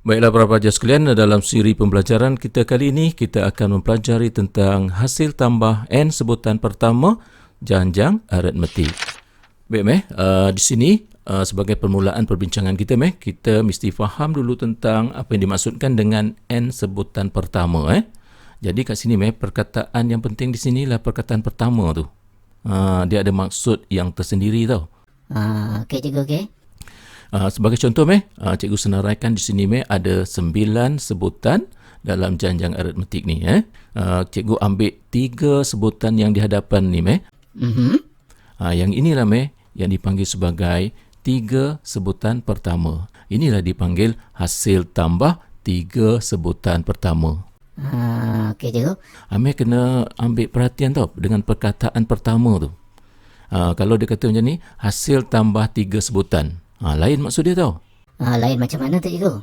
Baiklah para pelajar sekalian, dalam siri pembelajaran kita kali ini, kita akan mempelajari tentang hasil tambah N sebutan pertama janjang aritmetik. Baik, di sini sebagai permulaan perbincangan kita, kita mesti faham dulu tentang apa yang dimaksudkan dengan N sebutan pertama. Jadi kat sini, perkataan yang penting di sini lah perkataan pertama tu. Dia ada maksud yang tersendiri tau. Okey cikgu, okey. Sebagai contoh, cikgu senaraikan di sini ada 9 sebutan dalam janjang aritmetik ni. Cikgu ambil 3 sebutan yang di hadapan ni. Yang inilah yang dipanggil sebagai 3 sebutan pertama. Inilah dipanggil hasil tambah 3 sebutan pertama. Okey cikgu. Kena ambil perhatian tau dengan perkataan pertama tu. Kalau dia kata macam ni, hasil tambah 3 sebutan. Lain maksud dia tau. Lain macam mana tu cikgu?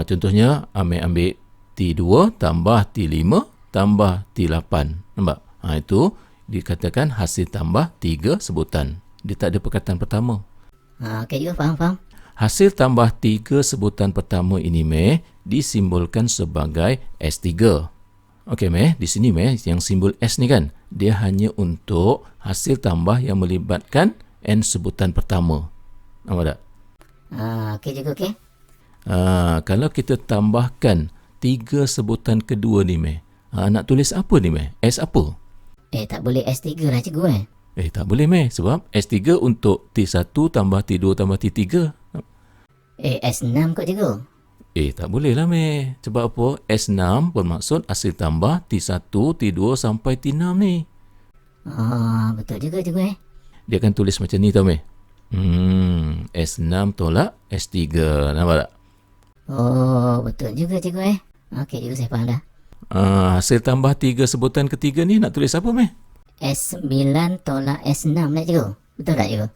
Contohnya, ambil T2 tambah T5 tambah T8. Nampak? Itu dikatakan hasil tambah 3 sebutan. Dia tak ada perkataan pertama. Okey cikgu, faham. Hasil tambah 3 sebutan pertama ini, disimbolkan sebagai S3. Okey, di sini, yang simbol S ni kan, dia hanya untuk hasil tambah yang melibatkan N sebutan pertama. Nampak tak? Okey cikgu, okey. Kalau kita tambahkan 3 sebutan kedua ni, nak tulis apa ni, S apa? Tak boleh S3 lah cikgu Tak boleh, sebab S3 untuk T1 tambah T2 tambah T3. S6 kot cikgu. Tak boleh lah, sebab apa? S6 bermaksud hasil tambah T1, T2 sampai T6 ni. Betul juga cikgu Dia akan tulis macam ni tau, S6 tolak S3. Nampak tak? Betul juga cikgu Okey cikgu, saya faham dah. Hasil tambah 3 sebutan ketiga ni nak tulis apa, S9 tolak S6 lah cikgu. Betul tak cikgu?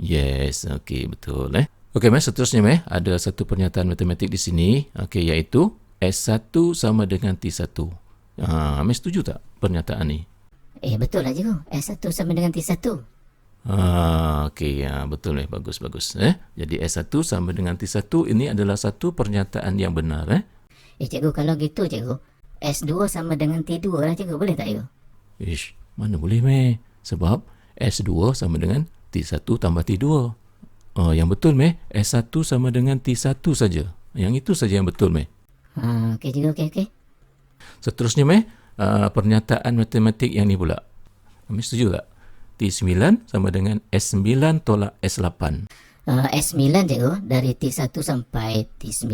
Yes, okey, betul. Okey, seterusnya, ada satu pernyataan matematik di sini, iaitu S1 sama dengan T1. Setuju tak pernyataan ni? Betul lah cikgu. S1 sama dengan T1. Okey, betul, bagus. Jadi S1 sama dengan T1 ini adalah satu pernyataan yang benar. Cikgu, kalau gitu cikgu, S2 sama dengan T2 lah cikgu. Boleh tak cikgu? Mana boleh, sebab S2 sama dengan T1 tambah T2. Yang betul, S1 sama dengan T1 saja. Yang itu saja yang betul, Okey cikgu, okey. Seterusnya, pernyataan matematik yang ni pula. Setuju tak? T9 sama dengan S9 tolak S8. S9 cikgu, dari T1 sampai T9.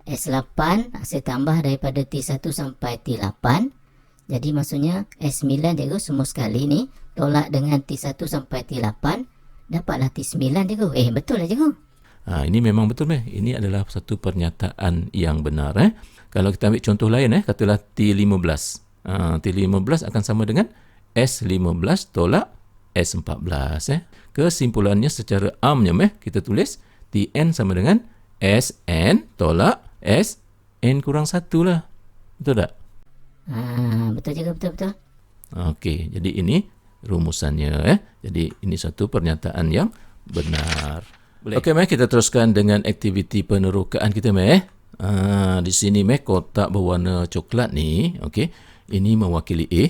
S8 hasil tambah daripada T1 sampai T8. Jadi maksudnya S9 cikgu semua sekali ni tolak dengan T1 sampai T8. Dapatlah T9 cikgu. Betul lah cikgu. Ini memang betul, Ini adalah satu pernyataan yang benar. Kalau kita ambil contoh lain, katalah T15. T15 akan sama dengan S15 tolak S14. Kesimpulannya secara amnya, kita tulis Tn sama dengan Sn tolak Sn kurang 1 lah. Betul tak? Betul juga, betul. Okey, jadi ini rumusannya. Jadi ini satu pernyataan yang benar. Okey, kita teruskan dengan aktiviti penerokaan kita, di sini, kotak berwarna coklat ni, ini mewakili A.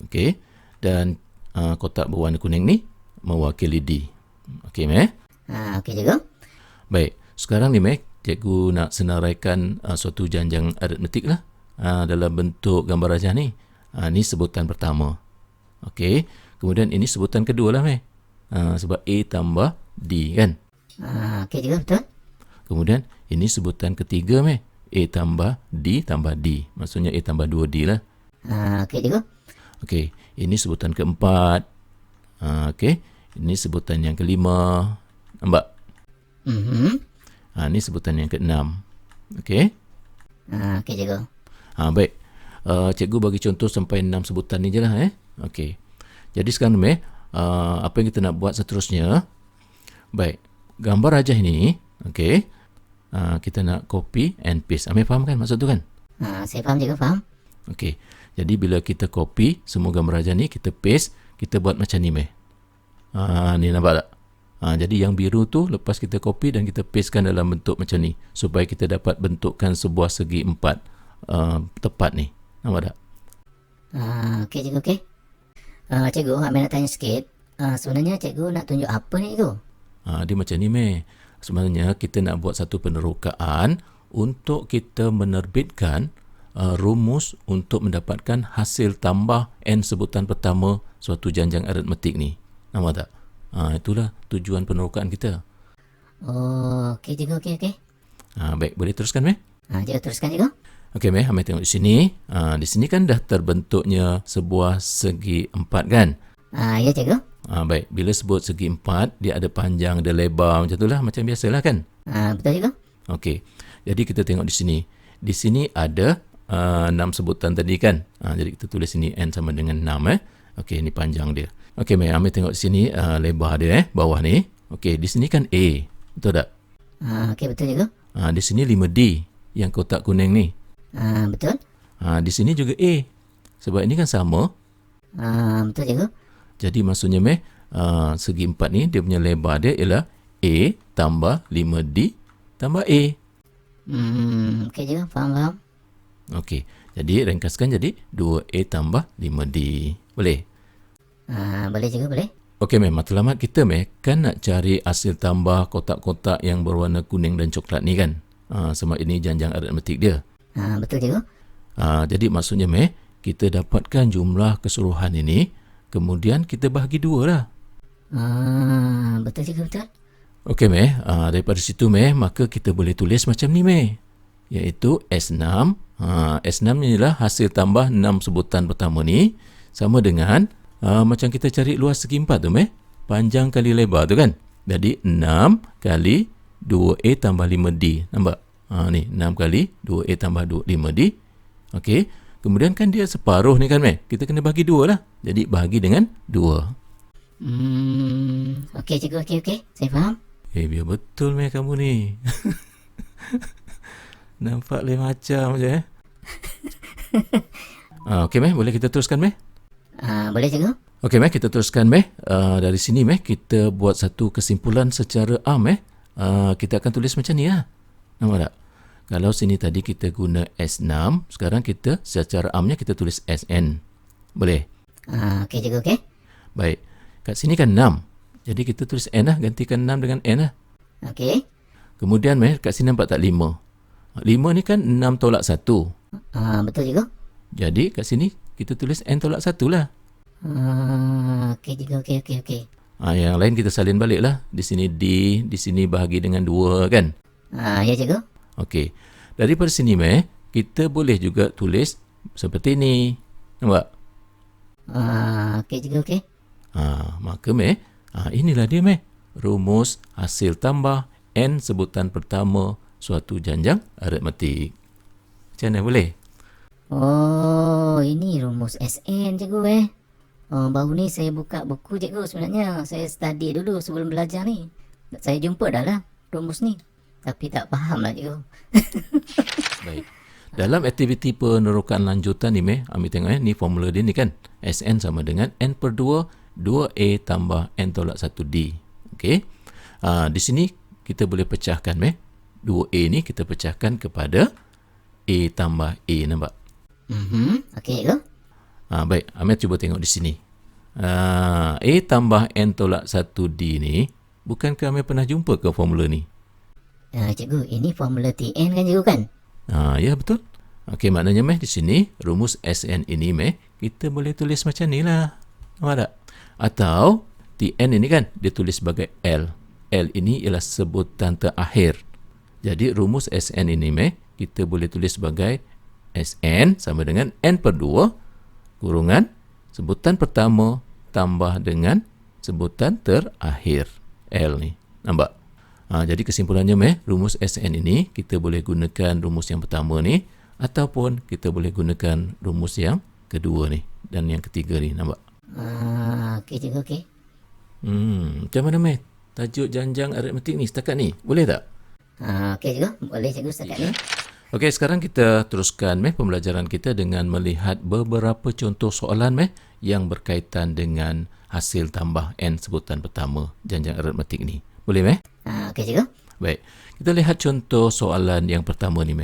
Okey. Dan kotak berwarna kuning ni mewakili D. Okey, Okey cikgu. Baik, sekarang ni, cikgu nak senaraikan suatu janjang aritmetik lah. Dalam bentuk gambar rajah ni. Ni sebutan pertama. Okey. Kemudian ini sebutan kedua lah, sebab A tambah D kan. Okey cikgu, betul. Kemudian ini sebutan ketiga, A tambah D. Maksudnya A tambah 2D lah. Okey cikgu. Okey, ini sebutan keempat. Okey, ini sebutan yang kelima. Nampak? Ini sebutan yang keenam. Okey? Okey cikgu. Baik. Cikgu bagi contoh sampai 6 sebutan ni je lah. Okey. Jadi sekarang ni, apa yang kita nak buat seterusnya? Baik. Gambar rajah ini, kita nak copy and paste. Amir faham kan maksud tu kan? Saya faham cikgu, faham. Okey. Jadi bila kita copy semua gambar rajah ni, kita paste, kita buat macam ni, Ni nampak tak? Jadi yang biru tu lepas kita copy dan kita pastekan dalam bentuk macam ni supaya kita dapat bentukkan sebuah segi empat tepat ni. Nampak tak? Okey cikgu, okey. Cikgu, Amir nak tanya sikit. Sebenarnya cikgu nak tunjuk apa ni cikgu? Dia macam ni meh. Sebenarnya kita nak buat satu penerokaan untuk kita menerbitkan rumus untuk mendapatkan hasil tambah N sebutan pertama suatu janjang aritmetik ni. Nampak tak? Itulah tujuan penerokaan kita. Oh, okey cikgu, okey. Baik, boleh teruskan meh? Cikgu teruskan cikgu. Okey meh, Amir tengok di sini. Di sini kan dah terbentuknya sebuah segi empat kan? Ya cikgu. Baik, bila sebut segi empat, dia ada panjang, ada lebar macam itulah, macam biasalah kan? Betul cikgu. Okey, jadi kita tengok di sini. Di sini ada 6 sebutan tadi kan? Jadi kita tulis sini N sama dengan 6 Okey, ini panjang dia. Okey, Amir tengok di sini lebar dia bawah ni. Okey, di sini kan A. Betul tak? Okey, betul cikgu. Di sini 5D yang kotak kuning ni. Betul. Di sini juga A. Sebab ini kan sama. Betul cikgu. Jadi maksudnya segi empat ni dia punya lebar dia ialah A tambah 5D tambah A. Okey cikgu, faham. Okey, jadi ringkaskan jadi 2A tambah 5D. Boleh? Boleh cikgu, boleh. Okey, matlamat kita kan nak cari hasil tambah kotak-kotak yang berwarna kuning dan coklat ni kan? Sebab ini janjang aritmetik dia. Betul cikgu. Jadi maksudnya kita dapatkan jumlah keseluruhan ini, kemudian kita bahagi 2 lah. Betul cikgu, betul. Okey daripada situ maka kita boleh tulis macam ni iaitu S6. S6 ni ialah hasil tambah 6 sebutan pertama ni sama dengan macam kita cari luas segi empat tu panjang kali lebar tu kan. Jadi 6 kali 2A tambah 5D. Nampak? Ni 6 kali 2A tambah 5D. Okey. Kemudian kan dia separuh ni kan kita kena bagi 2 lah. Jadi bahagi dengan 2. Okey cikgu, okey. Saya faham. Biar betul kamu ni. Nampak lain macam je Okey boleh kita teruskan Boleh cikgu. Okey kita teruskan dari sini kita buat satu kesimpulan secara am kita akan tulis macam ni lah. Nampak tak? Kalau sini tadi kita guna S6, sekarang kita secara amnya kita tulis SN. Boleh? Okey cikgu, okey. Baik. Kat sini kan 6. Jadi kita tulis N lah, gantikan 6 dengan N lah. Okey. Kemudian kat sini nampak tak 5. 5 ni kan 6 tolak 1. Betul cikgu. Jadi kat sini kita tulis N tolak 1 lah. Okey cikgu, okey. Yang lain kita salin balik lah. Di sini D, di sini bahagi dengan 2 kan? Ya cikgu. Okey. Daripada sini kita boleh juga tulis seperti ni. Nampak? Okey cikgu, okey. Maka inilah dia rumus hasil tambah N sebutan pertama suatu janjang aritmetik. Macam mana boleh? Oh, ini rumus SN cikgu baru ni saya buka buku cikgu sebenarnya. Saya study dulu sebelum belajar ni. Saya jumpa dah lah rumus ni. Tapi tak faham lah cikgu. Baik. Dalam aktiviti penerokaan lanjutan ni ambil tengok ni formula dia ni kan. SN sama dengan N per 2 2A tambah N tolak 1D. Okey. Di sini kita boleh pecahkan 2A ni kita pecahkan kepada A tambah A. Nampak? Okey cikgu. Baik, Amir cuba tengok di sini. A tambah N tolak 1D ni, bukankah Amir pernah jumpa ke formula ni? Cikgu, ini formula TN kan cikgu kan? Ya betul. Okey, maknanya di sini rumus SN ini kita boleh tulis macam ni lah. Nampak tak? Atau TN ini kan dia tulis sebagai L. L ini ialah sebutan terakhir. Jadi rumus SN ini kita boleh tulis sebagai SN sama dengan N per 2 kurungan sebutan pertama tambah dengan sebutan terakhir. L ni. Nampak? Jadi kesimpulannya rumus SN ini kita boleh gunakan rumus yang pertama ni ataupun kita boleh gunakan rumus yang kedua ni dan yang ketiga ni. Nampak? Okey cikgu, okey. Macam mana tajuk janjang aritmetik ni setakat ni? Boleh tak? Okey cikgu, boleh cikgu setakat ni. Okey, sekarang kita teruskan pembelajaran kita dengan melihat beberapa contoh soalan yang berkaitan dengan hasil tambah N sebutan pertama janjang aritmetik ni. Boleh Okey cikgu. Baik. Kita lihat contoh soalan yang pertama ni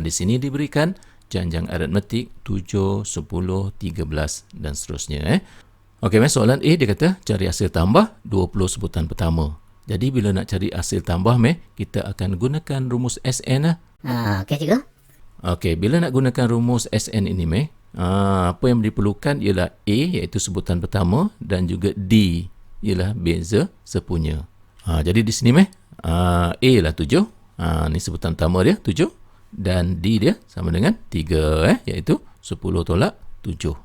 di sini diberikan janjang aritmetik 7, 10, 13 dan seterusnya Okey, soalan A dia kata cari hasil tambah 20 sebutan pertama. Jadi bila nak cari hasil tambah kita akan gunakan rumus SN Okey cikgu. Okey, bila nak gunakan rumus SN ini apa yang diperlukan ialah A iaitu sebutan pertama dan juga D ialah beza sepunya. Jadi di sini A ialah 7. Ni sebutan pertama dia 7 dan D dia sama dengan 3 iaitu 10 tolak 7.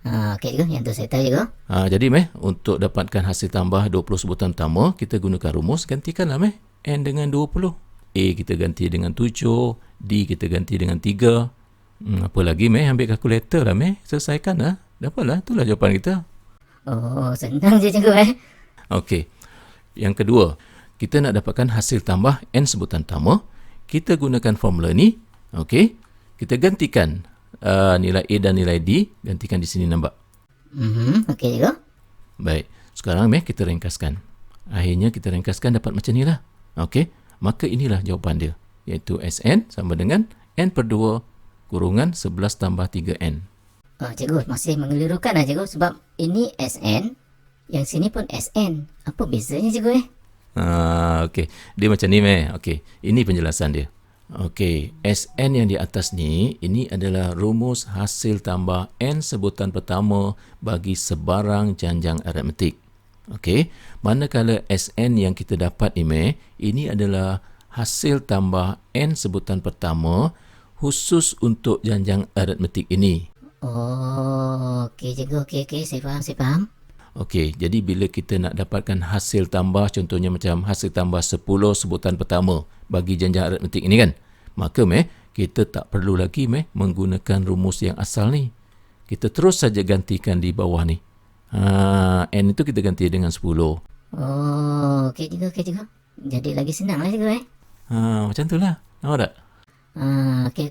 Okey cikgu, yang tu saya tahu cikgu. Jadi untuk dapatkan hasil tambah 20 sebutan pertama, kita gunakan rumus, gantikanlah N dengan 20. A kita ganti dengan 7, D kita ganti dengan 3. Apa lagi ambil kalkulator lah selesaikan lah. Dapatlah, itulah jawapan kita. Oh, senang je cikgu Okey. Yang kedua, kita nak dapatkan hasil tambah N sebutan pertama, kita gunakan formula ni. Okey. Kita gantikan nilai A dan nilai D, gantikan di sini nampak. Okey cikgu. Baik, sekarang kita ringkaskan. Akhirnya kita ringkaskan dapat macam ni lah. Okey, maka inilah jawapan dia, iaitu SN sama dengan N per 2 kurungan 11 tambah 3N. Cikgu, masih mengelirukan cikgu sebab ini SN, yang sini pun SN. Apa bezanya cikgu Okey, dia macam ni Okey, ini penjelasan dia. Okey, SN yang di atas ni, ini adalah rumus hasil tambah N sebutan pertama bagi sebarang janjang aritmetik. Okey, manakala SN yang kita dapat ni ini adalah hasil tambah N sebutan pertama khusus untuk janjang aritmetik ini. Oh, okey cikgu, okey, saya faham. Okey, jadi bila kita nak dapatkan hasil tambah, contohnya macam hasil tambah 10 sebutan pertama bagi janjang aritmetik ini kan, maka kita tak perlu lagi menggunakan rumus yang asal ni. Kita terus saja gantikan di bawah ni. N itu kita ganti dengan 10. Oh, okey cikgu. Jadi lagi senang lah cikgu Macam tu lah. Nampak tak? Okey.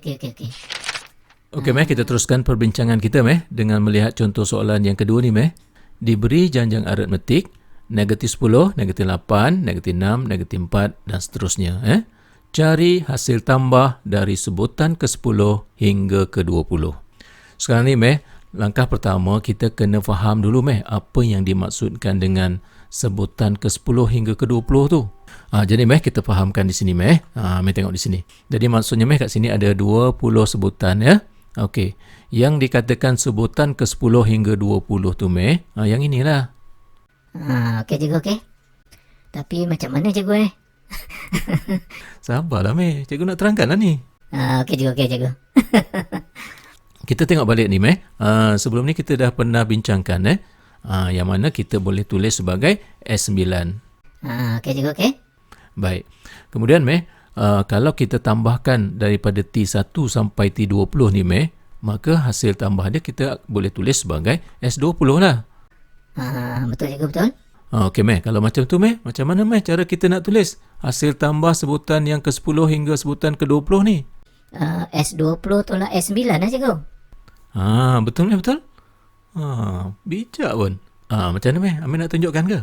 Okey, kita teruskan perbincangan kita dengan melihat contoh soalan yang kedua ni Diberi janjang aritmetik negatif 10, negatif 8, negatif 6, negatif 4 dan seterusnya. Cari hasil tambah dari sebutan ke-10 hingga ke-20. Sekarang ni langkah pertama kita kena faham dulu apa yang dimaksudkan dengan sebutan ke-10 hingga ke-20 tu. Jadi kita fahamkan di sini tengok di sini. Jadi maksudnya kat sini ada 20 sebutan Okey, yang dikatakan sebutan ke-10 hingga 20 tu yang inilah. Okey cikgu, okey. Tapi macam mana cikgu Sabarlah cikgu nak terangkan lah ni. Okey cikgu. Kita tengok balik ni sebelum ni kita dah pernah bincangkan yang mana kita boleh tulis sebagai S9. Okey cikgu, okey. Baik. Kemudian kalau kita tambahkan daripada T1 sampai T20 ni maka hasil tambah dia kita boleh tulis sebagai S20 lah. Betul cikgu, betul. Okey kalau macam tu macam mana cara kita nak tulis hasil tambah sebutan yang ke-10 hingga sebutan ke-20 ni? S20 tolak S9 lah cikgu. Betul betul. Bijak pun. Macam mana Amir nak tunjukkan ke?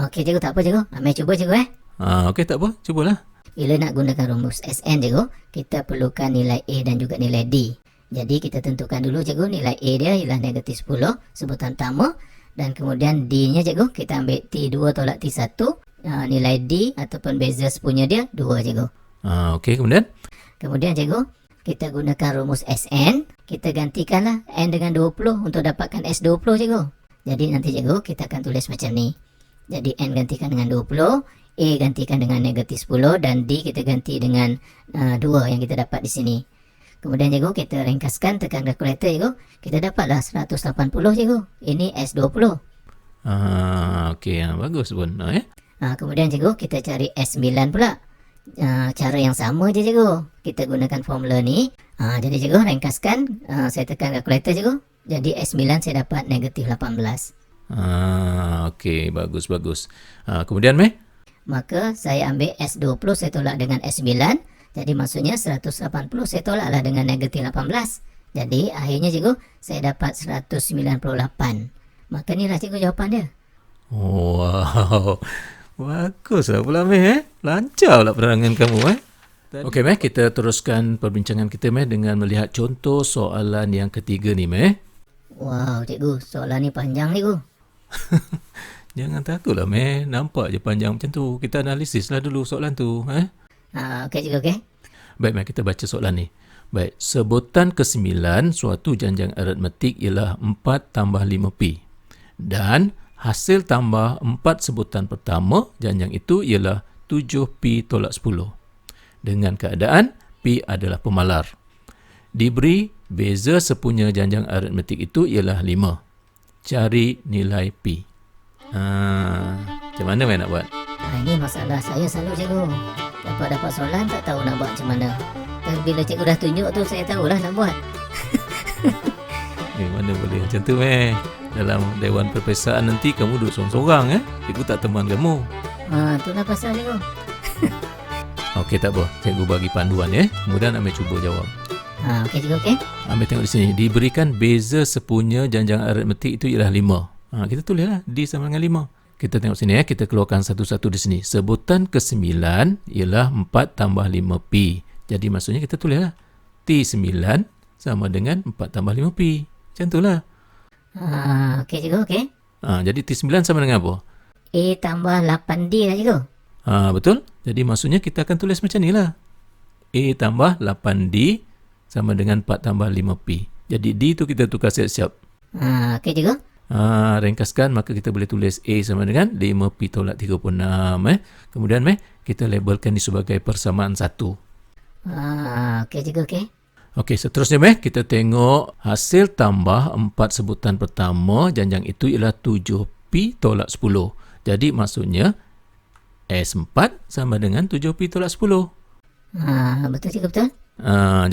Okey cikgu, tak apa cikgu. Amir cuba cikgu Okey tak apa, cubalah. Bila nak gunakan rumus SN cikgu, kita perlukan nilai A dan juga nilai D. Jadi kita tentukan dulu cikgu, nilai A dia ialah negatif 10 sebutan pertama, dan kemudian D nya cikgu kita ambil T2 tolak T1. Nilai D ataupun beza sepunya dia 2 cikgu. Okey, kemudian cikgu kita gunakan rumus SN, kita gantikanlah N dengan 20 untuk dapatkan S20 cikgu. Jadi nanti cikgu kita akan tulis macam ni. Jadi N gantikan dengan 20, A gantikan dengan negatif 10 dan D kita ganti dengan 2 yang kita dapat di sini. Kemudian cikgu kita ringkaskan, tekan kalkulator cikgu, kita dapatlah 180 cikgu. Ini S20. Okey, bagus pun. Kemudian cikgu kita cari S9 pula. Cara yang sama je cikgu. Kita gunakan formula ni. Jadi cikgu ringkaskan, saya tekan kalkulator cikgu. Jadi S9 saya dapat negatif 18. Okey, bagus. Kemudian maka saya ambil S20 saya tolak dengan S9, Jadi maksudnya 180 saya tolaklah dengan negatif 18. Jadi akhirnya cikgu saya dapat 198. Maka inilah cikgu jawapan dia. Wow. Baguslah pula Meh. Lancar pula penerangan kamu Okey Meh, kita teruskan perbincangan kita Meh dengan melihat contoh soalan yang ketiga ni Meh. Wow cikgu, soalan ni panjang cikgu. Jangan takutlah Meh, nampak je panjang macam tu. Kita analisislah dulu soalan tu Okey cikgu, okey. Baik Meh, kita baca soalan ni. Baik, sebutan ke-9 suatu janjang aritmetik ialah 4 tambah 5P. Dan hasil tambah 4 sebutan pertama janjang itu ialah 7P tolak 10. Dengan keadaan P adalah pemalar. Diberi beza sepunya janjang aritmetik itu ialah 5. Cari nilai P. Macam mana Meh nak buat? Ini masalah saya selalu cikgu. Dapat soalan tak tahu nak buat macam mana. Dan bila cikgu dah tunjuk tu saya tahulah nak buat. Mana boleh macam tu Meh. Dalam Dewan Perperiksaan nanti kamu duduk sorang-sorang Cikgu tak teman kamu. Itulah pasal cikgu. Okey, tak apa. Cikgu bagi panduan Kemudian Amir cuba jawab. Okey cikgu, okey. Amir tengok di sini. Diberikan beza sepunya janjang aritmetik itu ialah 5. Kita tulislah D sama dengan 5. Kita tengok sini kita keluarkan satu-satu di sini. Sebutan ke-9 ialah 4 tambah 5P. Jadi maksudnya kita tulislah T9 sama dengan 4 tambah 5P. Macam itulah. Okey cikgu, okey. Jadi T9 sama dengan apa? A tambah 8D lah cikgu. Betul. Jadi maksudnya kita akan tulis macam ni lah. A tambah 8D sama dengan 4 tambah 5P. Jadi D tu kita tukar siap-siap. Okey cikgu. Ringkaskan, maka kita boleh tulis A sama dengan 5P tolak 36. Kemudian kita labelkan ini sebagai persamaan 1. Okey cikgu, okey. Okey, seterusnya kita tengok hasil tambah 4 sebutan pertama janjang itu ialah 7P tolak 10. Jadi maksudnya S4 sama dengan 7P tolak 10. Betul cikgu, betul.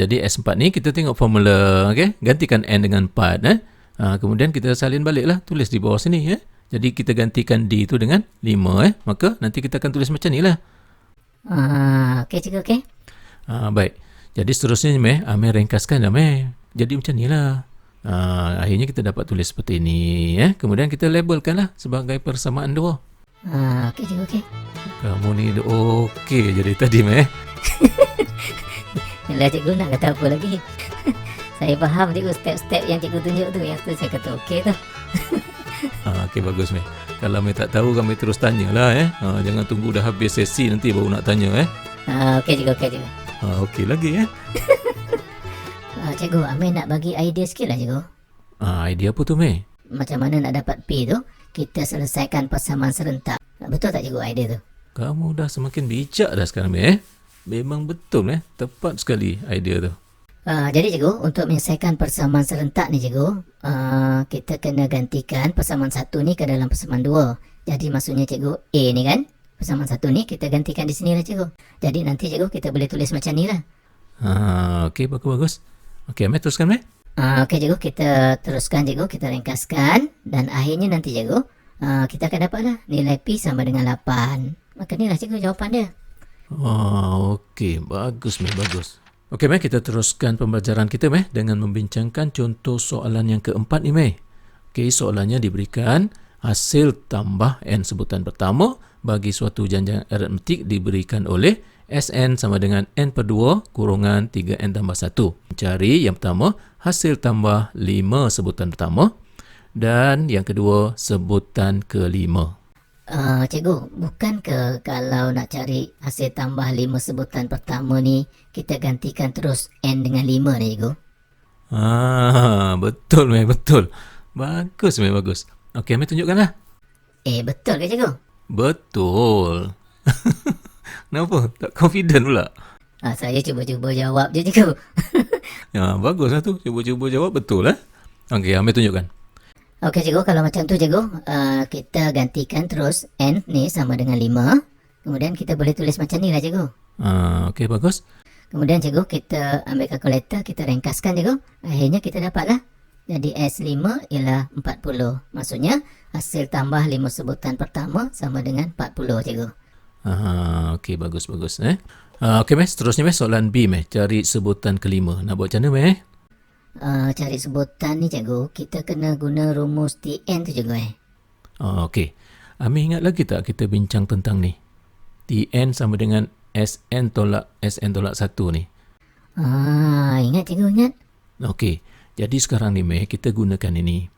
Jadi S4 ni kita tengok formula, gantikan N dengan 4. Kemudian kita salin baliklah, tulis di bawah sini Jadi kita gantikan D itu dengan 5 maka nanti kita akan tulis macam ni lah. Okey cikgu, okey. Baik. Jadi seterusnya Amir ringkaskan dah Jadi macam ni lah. Akhirnya kita dapat tulis seperti ini Kemudian kita labelkanlah sebagai persamaan 2. Okey cikgu, okey. Kamu ni okey jadi tadi Yalah cikgu, nak kata apa lagi. Saya faham cikgu step-step yang cikgu tunjuk tu. Yang tu saya kata okey tu. Okey, bagus Kalau tak tahu kami terus tanyalah Jangan tunggu dah habis sesi nanti baru nak tanya Okey cikgu, okey cikgu. Okey lagi Cikgu, Amir nak bagi idea sikit lah cikgu. Idea apa tu Macam mana nak dapat P tu, kita selesaikan persamaan serentak. Betul tak cikgu idea tu? Kamu dah semakin bijak dah sekarang Memang betul tepat sekali idea tu. Jadi cikgu, untuk menyelesaikan persamaan serentak ni cikgu, kita kena gantikan persamaan 1 ni ke dalam persamaan 2. Jadi maksudnya cikgu, A ni kan, persamaan 1 ni kita gantikan di sini lah cikgu. Jadi nanti cikgu kita boleh tulis macam ni lah. Okey, bagus. Okey, Amir teruskan Okey cikgu, kita teruskan cikgu, kita ringkaskan. Dan akhirnya nanti cikgu, kita akan dapatlah nilai P sama dengan 8. Maka inilah cikgu jawapan dia. Okey, bagus bagus. Okey kita teruskan pembelajaran kita dengan membincangkan contoh soalan yang keempat ni Okey, soalannya diberikan hasil tambah N sebutan pertama bagi suatu janjang aritmetik diberikan oleh Sn sama dengan N per 2 kurungan 3N tambah 1. Cari yang pertama hasil tambah 5 sebutan pertama dan yang kedua sebutan kelima. Cikgu, bukan ke kalau nak cari hasil tambah 5 sebutan pertama ni, kita gantikan terus N dengan 5 ni cikgu? Betul betul. Bagus bagus. Okey, Amir tunjukkanlah. Betul ke cikgu? Betul. Kenapa? Tak confident pula? Saya cuba-cuba jawab je cikgu. Baguslah tu. Cuba-cuba jawab betul Okey, Amir tunjukkan. Okey cikgu, kalau macam tu cikgu, kita gantikan terus N ni sama dengan 5. Kemudian kita boleh tulis macam ni lah cikgu. Okey, bagus. Kemudian cikgu, kita ambil kalkulator, kita ringkaskan cikgu. Akhirnya kita dapatlah. Jadi S5 ialah 40. Maksudnya hasil tambah 5 sebutan pertama sama dengan 40 cikgu. Okey, bagus. Okey, Meh. Seterusnya, Meh, soalan B, Meh. Cari sebutan kelima. Nak buat macam mana, Meh? Cari sebutan ni cikgu, kita kena guna rumus TN tu cikgu Okey. Amir ingat lagi tak kita bincang tentang ni? Tn sama dengan Sn tolak 1 ni. Ingat cikgu, ingat. Okey. Jadi sekarang ni, Meh, kita gunakan ini.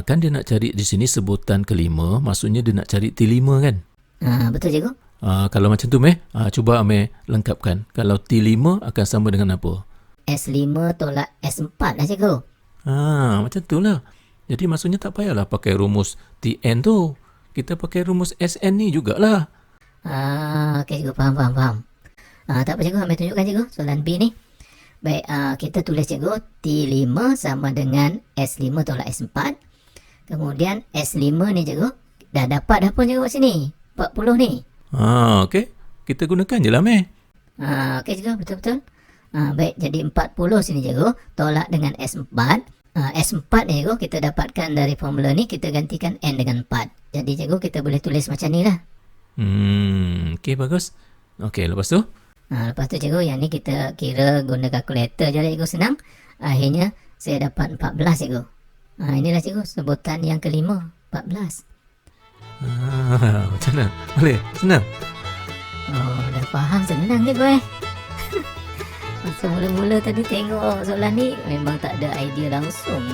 Kan dia nak cari di sini sebutan kelima, maksudnya dia nak cari T5 kan? Betul cikgu. Kalau macam tu, Meh, cuba Amir lengkapkan. Kalau T5 akan sama dengan apa? S5 tolak S4 lah cikgu. Macam tu lah. Jadi maksudnya tak payahlah pakai rumus Tn tu. Kita pakai rumus Sn ni jugalah. Okey cikgu, faham. Tak apa cikgu, ambil tunjukkan cikgu soalan B ni. Baik, kita tulis cikgu T5 sama dengan S5 tolak S4. Kemudian S5 ni cikgu, dah dapat dah pun cikgu kat sini. 40 ni. Okey. Kita gunakan je lah, Meh. Okey cikgu, betul-betul. Baik, jadi 40 sini cikgu, tolak dengan S4. S4 ni cikgu, kita dapatkan dari formula ni, kita gantikan N dengan 4. Jadi cikgu, kita boleh tulis macam ni lah. Okey, bagus. Okey, lepas tu? Lepas tu cikgu, yang ni kita kira guna kalkulator je lah cikgu, senang. Akhirnya, saya dapat 14 cikgu. Inilah cikgu, sebutan yang kelima, 14. Macam mana? Boleh? Senang? Dah faham, senang cikgu Masa mula-mula tadi tengok soalan ni, memang tak ada idea langsung.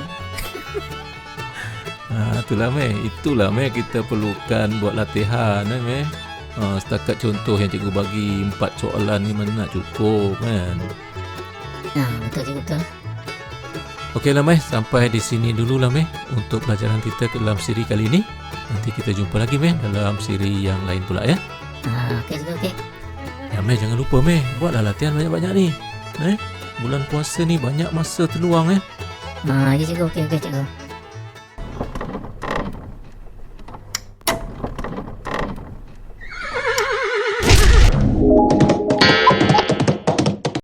Itulah, Meh. Itulah, Meh, kita perlukan buat latihan, Meh. Setakat contoh yang cikgu bagi 4 soalan ni mana nak cukup, kan? Betul cikgu, betul. Okeylah, Meh. Sampai di sini dululah, Meh, untuk pelajaran kita dalam siri kali ini. Nanti kita jumpa lagi, Meh, dalam siri yang lain pula, ya. Okey cikgu, okey. Ya, Meh, jangan lupa, Meh. Buatlah latihan banyak-banyak ni. Bulan puasa ni banyak masa terluang, Ya cikgu, okey cikgu.